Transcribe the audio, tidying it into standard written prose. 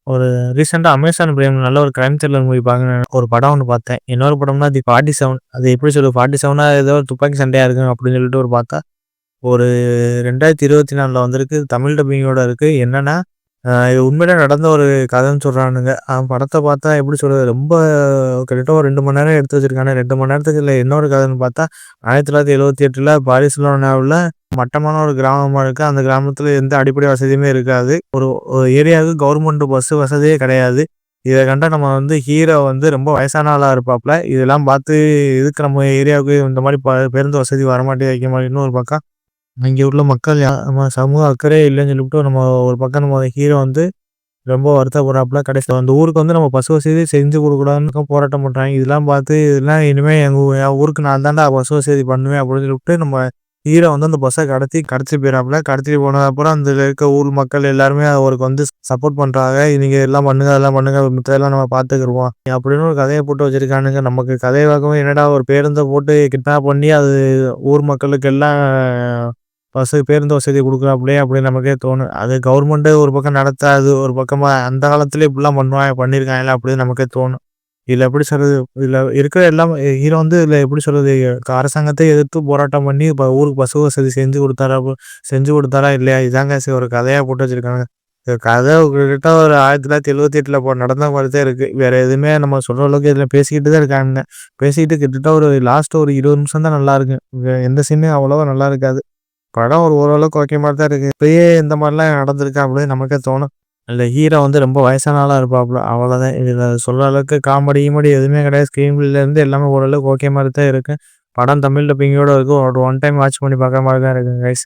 ஒரு ரீசென்ட்டா அமேசான் பிரைம்ல நல்ல ஒரு கிரைம் த்ரில்லர் மூவி பாக்கணும் ஒரு படம் ஒண்ணு பார்த்தேன். இன்னொரு படம்னா தி 47 அது எப்படி சொல்றது 47னா ஏதோ துப்பாக்கி சண்டையா இருக்கும் அப்படின்னு சொல்லிட்டு ஒரு பார்த்தா, ஒரு 2024ல வந்திருக்கு. தமிழ் டப்பிங்கோட இருக்கு. என்னன்னா, இது உண்மையிலே நடந்த ஒரு கதைன்னு சொல்றானுங்க. படத்த பார்த்தா எப்படி சொல்றது, ரொம்ப கிட்டத்தட்ட ஒரு 2 மணி நேரம் எடுத்து வச்சிருக்கானுங்க. 2 மணி நேரத்துக்கு இல்ல இன்னொரு கதைன்னு பார்த்தா, 1978ல பார்சிலோனாவுல மட்டமான ஒரு கிராமமா இருக்கு. அந்த கிராமத்துல எந்த அடிப்படை வசதியுமே இருக்காது. ஒரு ஒரு ஏரியாவுக்கு கவர்மெண்ட் பஸ் வசதியே கிடையாது. இத கண்டா நம்ம ஹீரோ ரொம்ப வயசான ஆளா இருப்பாப்ல. இதெல்லாம் பார்த்து எதுக்கு நம்ம ஏரியாவுக்கு இந்த மாரி பேருந்து வசதி வரமாட்டேங்குது, வைக்க மாட்டேங்குதுன்னு ஒரு பக்கம் இங்க உள்ள மக்கள் நம்ம சமூக அக்கறையே இல்லைன்னு சொல்லிட்டு நம்ம ஒரு பக்கம் நம்ம ஹீரோ ரொம்ப வருத்தப்படுறாப்புல. கடைசில அந்த ஊருக்கு நம்ம பஸ் வசதி செஞ்சு குடுக்கக்கூடாதுன்னு போராட்டம் பண்றாங்க. இதெல்லாம் பார்த்து இதெல்லாம் இனிமே என் ஊருக்கு நான் தான்டா பஸ் வசதி பண்ணுவேன் அப்படின்னு சொல்லிட்டு நம்ம ஹீரோ அந்த பஸ்ஸ கடத்திட்டு போயிறாப்புல. கடத்திட்டு போனதுக்கப்புறம் அந்த இருக்க ஊர் மக்கள் எல்லாருமே அவருக்கு சப்போர்ட் பண்றாங்க. நீங்க எல்லாம் பண்ணுங்க, அதெல்லாம் பண்ணுங்க. மித்ததெல்லாம் நம்ம பார்த்துக்கிருவோம். அப்படின்னு ஒரு கதைய போட்டு வச்சிருக்கானுங்க. நமக்கு கதைய பார்க்கும்போது என்னடா ஒரு பேருந்த போட்டு கிட்னாப் பண்ணி அது ஊர் மக்களுக்கு எல்லாம் பேருந்து வசதி குடுக்குறாப்புலயே அப்படின்னு நமக்கே தோணும். அது கவர்மெண்ட்டே ஒரு பக்கம் நடத்தாது. ஒரு பக்கமா அந்த காலத்திலே இப்படிலாம் பண்ணியிருக்காங்களா அப்படின்னு நமக்கே தோணும். இதுல எப்படி சொல்றது? இதுல இருக்கிற எல்லாம் ஹீரோ இதுல எப்படி சொல்றது? அரசாங்கத்தை எதிர்த்து போராட்டம் பண்ணி ஊருக்கு பஸ் வசதி செஞ்சு குடுத்தாரா இல்லையா? இதாங்க ஒரு கதையா போட்டு வச்சிருக்காங்க. இந்த கதை கிட்டத்தட்ட ஒரு 1978ல நடந்த மாரி தான் இருக்கு. வேற எதுவுமே நம்ம சொல்ற அளவுக்கு இதுல பேசிக்கிட்டு தான் இருக்கானுங்க. பேசிக்கிட்டு கிட்டத்தட்ட ஒரு லாஸ்ட் ஒரு 20 நிமிஷம் தான் நல்லா இருக்கு. எந்த சீனுமே அவ்வளவா நல்லா இருக்காது. படம் ஓரளவுக்கு ஓகே மாரி தான் இருக்கு. இப்பயே இந்த மாரிலாம் நடந்திருக்கா அப்படின்னு நமக்கே தோணும். அதுல ஹீரோ ரொம்ப வயசான ஆளா இருப்பாப்புல. அவ்வளோதான். இதுல சொல்ற அளவுக்கு காமெடி கிமெடி எதுவுமே கிடையாது. ஸ்க்ரீன் பில்ல இருந்து எல்லாமே ஓரளவுக்கு ஓகே மாரி தான் இருக்கு. படம் தமிழ் டப்பிங்கோட இருக்கு. ஒரு ஒன் டைம் வாட்ச் பண்ணி பார்க்குற மாரி தான் இருக்குங்க கைஸ்.